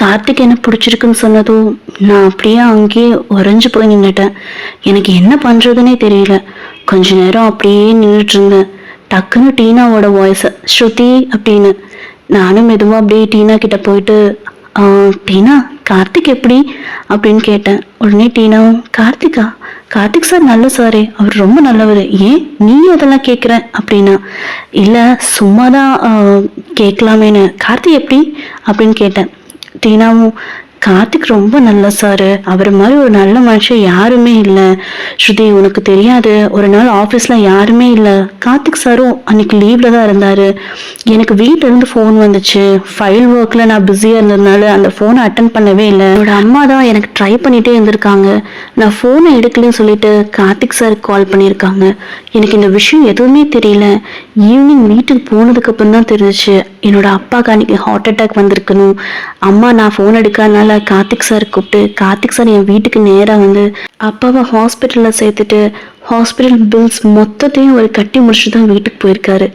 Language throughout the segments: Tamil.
கார்த்திக் என்ன பிடிச்சிருக்குன்னு சொன்னதும் நான் அப்படியே அங்கேயே உறைஞ்சு போய் நின்றுட்டேன். எனக்கு என்ன பண்ணுறதுனே தெரியல. கொஞ்ச நேரம் அப்படியே நின்றுட்டு இருந்தேன். டக்குன்னு டீனாவோட வாய்ஸ், ஸ்ருதி அப்படின்னு. நானும் மெதுவாக அப்படியே டீனா கிட்ட போயிட்டு, டீனா கார்த்திக் எப்படி அப்படின்னு கேட்டேன். உடனே டீனாவும், கார்த்திகா? கார்த்திக் சார் நல்ல சாரே, அவர் ரொம்ப நல்லவர், ஏன் நீ அதெல்லாம் கேட்குற அப்படின்னா. இல்லை சும்மா தான் கேட்கலாமேன்னு. கார்த்திக் எப்படி அப்படின்னு கேட்டேன். டீனாவும், கார்த்திக் ரொம்ப நல்ல சாரு, அவர் மாதிரி ஒரு நல்ல மனுஷன் யாருமே இல்லை. ஸ்ருதி உனக்கு தெரியாது, ஒரு நாள் ஆஃபீஸில் யாருமே இல்லை, கார்த்திக் சாரும் அன்னைக்கு லீவில் தான் இருந்தார். எனக்கு வீட்டிலேருந்து ஃபோன் வந்துச்சு. ஃபைல் ஒர்க்கில் நான் பிஸியாக இருந்ததுனால அந்த ஃபோனை அட்டன் பண்ணவே இல்லை. என்னோட அம்மா தான் எனக்கு ட்ரை பண்ணிகிட்டே இருந்திருக்காங்க. நான் ஃபோனை எடுக்கலன்னு சொல்லிட்டு கார்த்திக் சாருக்கு கால் பண்ணியிருக்காங்க. எனக்கு இந்த விஷயம் எதுவுமே தெரியல. ஈவினிங் வீட்டுக்கு போனதுக்கப்புறம் தான் தெரிஞ்சிச்சு என்னோட அப்பாவுக்கு அன்னைக்கு ஹார்ட் அட்டாக் வந்திருக்கணும். அம்மா நான் ஃபோன் எடுக்காதனால கார்த்திக் சார் கூப்பிட்டு, கார்த்திக் சார் என் வீட்டுக்கு நேராக வந்து அப்பாவை ஹாஸ்பிட்டலில் சேர்த்துட்டு ஹாஸ்பிட்டல் பில்ஸ் மொத்தத்தையும் ஒரு கட்டி முடிச்சுட்டு தான் வீட்டுக்கு போயிருக்காரு.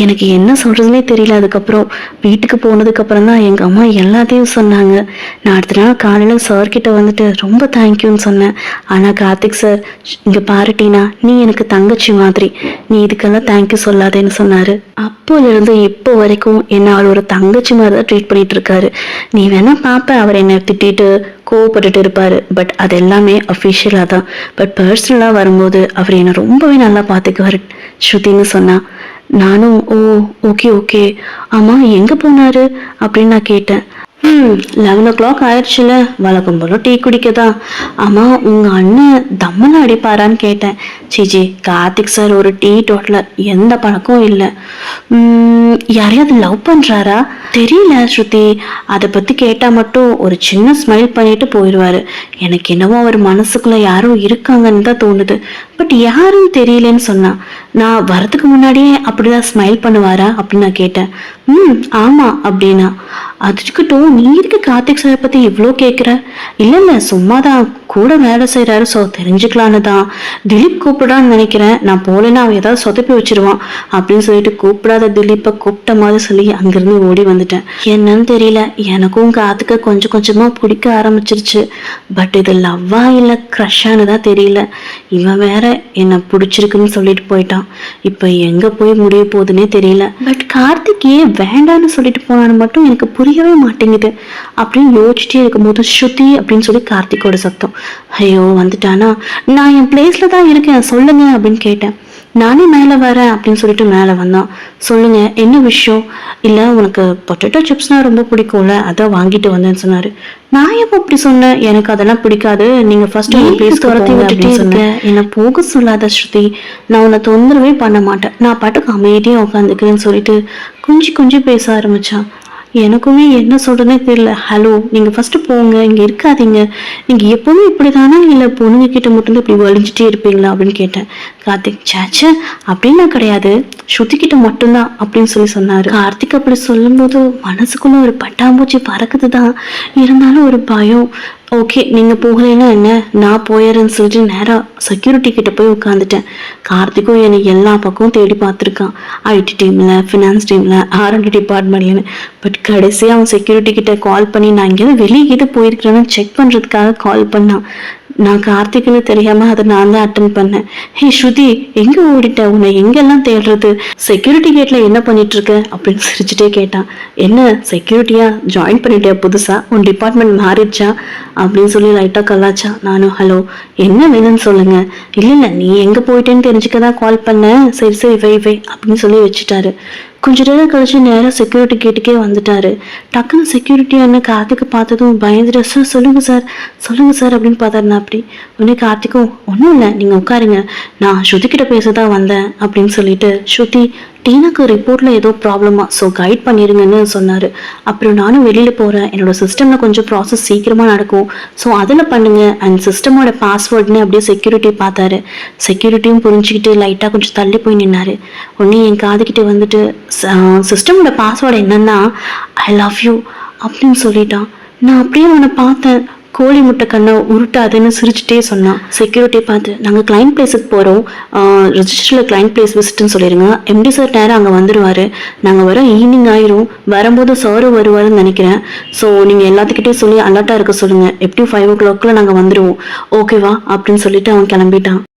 எனக்கு என்ன சொல்கிறதுனே தெரியல. அதுக்கப்புறம் வீட்டுக்கு போனதுக்கப்புறம் தான் எங்கள் அம்மா எல்லாத்தையும் சொன்னாங்க. நான் அடுத்த நாள் காலையில் சார்கிட்ட வந்துட்டு ரொம்ப தேங்க்யூன்னு சொன்னேன். ஆனால் கார்த்திக் சார், இங்கே பாருட்டினா, நீ எனக்கு தங்கச்சி மாதிரி, நீ இதுக்கெல்லாம் தேங்க்யூ சொல்லாதேன்னு சொன்னார். அப்போலேருந்து இப்போ வரைக்கும் என்ன அவள் ஒரு தங்கச்சி மாதிரி தான் ட்ரீட் பண்ணிட்டு இருக்காரு. நீ வேணா பார்ப்ப, அவர் என்னை திட்டிட்டு கோவப்பட்டுட்டு இருப்பாரு, பட் அது எல்லாமே அஃபிஷியலாக தான். பட் பர்சனலாக வரும்போது அவர் என்னை ரொம்பவே நல்லா பார்த்துக்குவார் ஸ்ருதின்னு சொன்னா. நானும் ஓ ஓகே ஓகே, ஆமாம் எங்கே போனாரு அப்படின்னு நான் கேட்டேன். 11 o'clock ஆயிடுச்சுல, வழக்கம் போல டீ குடிக்கதான். ஆமாம் உங்கள் அண்ணன் தம்மெல்லாம் அடிப்பாரான்னு கேட்டேன். சிஜி, கார்த்திக் சார் ஒரு டீ டோட்டலர், எந்த பழக்கம் இல்லை. யாரையாவது லவ் பண்ணுறாரா தெரியல ஸ்ருதி, அதை பற்றி கேட்டால் மட்டும் ஒரு சின்ன ஸ்மைல் பண்ணிட்டு போயிடுவார். எனக்கு என்னவோ அவர் மனசுக்குள்ளே யாரும் இருக்காங்கன்னு தான் தோணுது, பட் யாரும் தெரியலன்னு சொன்னா. நான் வரதுக்கு முன்னாடியே அப்படிதான் ஸ்மைல் பண்ணுவாரா அப்படின்னு நான் கேட்டேன். ஆமாம் அப்படின்னா. அதுக்கிட்டும் நீ இருக்கு கார்த்திக் சாரை பற்றி இவ்வளோ கேட்குற? இல்லை சும்மா தான் கூட வேலை செய்கிறாரு, ஸோ தெரிஞ்சுக்கலான்னு தான். திலீப் கூப்பிடான்னு நினைக்கிறேன், நான் போலேன்னா அவன் ஏதாவது சொதப்பி வச்சிருவான் அப்படின்னு சொல்லிட்டு கூப்பிடாத திலீப்பை கூப்பிட்ட மாதிரி சொல்லி அங்கேருந்து ஓடி வந்துட்டேன். என்னன்னு தெரியல, எனக்கும் கார்த்திகை கொஞ்சம் கொஞ்சமாக பிடிக்க ஆரம்பிச்சிருச்சு. பட் இது லவ்வா இல்லை க்ரஷ்ஷானு தான் தெரியல. இவன் வேற என்னை பிடிச்சிருக்குன்னு சொல்லிட்டு போயிட்டான். இப்போ எங்கே போய் முடிய போகுதுன்னே தெரியல. பட் கார்த்திக் ஏன் வேண்டான்னு சொல்லிட்டு போனான்னு மட்டும் எனக்கு புரியவே மாட்டேங்குது. அப்படின்னு யோசிச்சுட்டே இருக்கும்போது ஸ்ருதி அப்படின்னு சொல்லி கார்த்திகோட சத்தம். ஐயோ வந்துட்டானா, நான் என் பிளேஸ்ல தான் இருக்கேன் சொல்லுங்க அப்படின்னு கேட்டேன். நானே மேலே வரேன் அப்படின்னு சொல்லிட்டு மேலே வந்தான். சொல்லுங்க என்ன விஷயம்? இல்லை உனக்கு பொட்டேட்டோ சிப்ஸ்னால் ரொம்ப பிடிக்கும்ல, அதான் வாங்கிட்டு வந்தேன்னு சொன்னார். நான் எப்போ அப்படி சொன்னேன்? எனக்கு அதெல்லாம் பிடிக்காது, நீங்கள் ஃபர்ஸ்ட் பிளேஸ் துரத்தி விட்டுட்டே இருக்கேன், என்னை போக சொல்லாத ஸ்ருதி, நான் உன்னை தொந்தரவே பண்ண மாட்டேன், நான் பாட்டுக்கு அமைதியாக உட்காந்துக்கிறேன்னு சொல்லிட்டு கொஞ்சம் பேச ஆரம்பித்தான். எனக்குமே என்ன சொல்கிறதுனே தெரியல. ஹலோ, நீங்கள் ஃபஸ்ட்டு போங்க, இங்கே இருக்காதீங்க, நீங்கள் எப்போவுமே இப்படி தானே, இல்லை பொண்ணுங்க கிட்ட மட்டும் இப்படி வலிஞ்சிட்டே இருப்பீங்களா அப்படின்னு கேட்டேன். கார்த்திக், சேச்சே அப்படின்னா கிடையாது, ஸ்ருதிக்கிட்ட மட்டும்தான் அப்படின்னு சொல்லி சொன்னார். கார்த்திக் அப்படி சொல்லும்போது மனசுக்குள்ளே ஒரு பட்டாம்பூச்சி பறக்குது தான், இருந்தாலும் ஒரு பயம். ஓகே நீங்கள் போகலைன்னா என்ன, நான் போயிடுறேன்னு சொல்லிட்டு நேராக செக்யூரிட்டி கிட்ட போய் உட்காந்துட்டேன். கார்த்திக்கும் என்னை எல்லா பக்கமும் தேடி பார்த்துருக்கான், ஐடி டீமில், ஃபினான்ஸ் டீமில், R&D டிபார்ட்மெண்ட்லன்னு. பட் கடைசியாக அவன் செக்யூரிட்டி கிட்ட கால் பண்ணி நான் எங்கேயாவது வெளியே போயிருக்கிறேன்னு செக் பண்ணுறதுக்காக கால் பண்ணான். நான் கார்த்திக்னு தெரியாமல் அதை நான் தான் அட்டன் பண்ணேன். ஹே ஸ்ருதி, எங்கே ஓடிட்ட, உன்னை எங்கெல்லாம் தேடுறது, செக்யூரிட்டி கேட்டில் என்ன பண்ணிட்டு இருக்க அப்படின்னு சிரிச்சுட்டே கேட்டான். என்ன செக்யூரிட்டியா ஜாயின் பண்ணிட்டியா புதுசாக, உன் டிபார்ட்மெண்ட் மாறிடுச்சா அப்படின்னு சொல்லி லைட்டாக கலாச்சா. நானும் ஹலோ என்ன வேணும்னு சொல்லுங்க. இல்லை நீ எங்கே போயிட்டேன்னு தெரிஞ்சுக்க தான் கால் பண்ணேன். சரி வை அப்படின்னு சொல்லி வச்சுட்டாரு. கொஞ்ச நேரம் கழிச்சு நேராக செக்யூரிட்டி கேட்டுக்கே வந்துட்டாரு. டக்குன்னு செக்யூரிட்டி அண்ணன் கார்த்திகை பார்த்ததும் பயந்துட்டு, சார் சொல்லுங்க சார் அப்படின்னு பார்த்தாருனா. அப்படி உடனே கார்த்திக்கும், ஒன்றும் இல்லை நீங்கள் உட்காருங்க, நான் ஸ்ருதிக்கிட்ட பேச தான் வந்தேன் அப்படின்னு சொல்லிட்டு, ஸ்ருதி டீனாக்கு ரிப்போர்ட்டில் ஏதோ ப்ராப்ளமா, ஸோ கைட் பண்ணிடுங்கன்னு சொன்னார். அப்புறம் நானும் வெளியில் போகிறேன், என்னோட சிஸ்டமில் கொஞ்சம் ப்ராசஸ் சீக்கிரமாக நடக்கும், ஸோ அதில் பண்ணுங்க அண்ட் சிஸ்டமோட பாஸ்வேர்டுன்னு அப்படியே செக்யூரிட்டி பார்த்தாரு. செக்யூரிட்டியும் புரிஞ்சுக்கிட்டு லைட்டாக கொஞ்சம் தள்ளி போய் நின்னாரு. உடனே என் காதுகிட்ட வந்துட்டு, சிஸ்டமோட பாஸ்வேர்டு என்னன்னா ஐ லவ் யூ அப்படின்னு சொல்லிட்டான். நான் அப்படியே அவனை பார்த்தேன். கோழி முட்டை கண்ணை உருட்டாதுன்னு சிரிச்சுட்டே சொன்னான். செக்யூரிட்டி பார்த்து, நாங்கள் கிளைண்ட் பிளேஸுக்கு போகிறோம், ரெஜிஸ்டரில் கிளைண்ட் பிளேஸ் விசிட்னு சொல்லிடுங்க, எம்டி சார் நேரம் அங்கே வந்துடுவார், நாங்கள் வர ஈவினிங் ஆயிரும், வரும்போது சாரும் வருவாருன்னு நினைக்கிறேன். ஸோ நீங்கள் எல்லாத்துக்கிட்டே சொல்லி அலர்ட்டாக இருக்க சொல்லுங்கள், எப்படியும் 5 o'clock நாங்கள் வந்துடுவோம், ஓகேவா அப்படின்னு சொல்லிட்டு அவன் கிளம்பிட்டான்.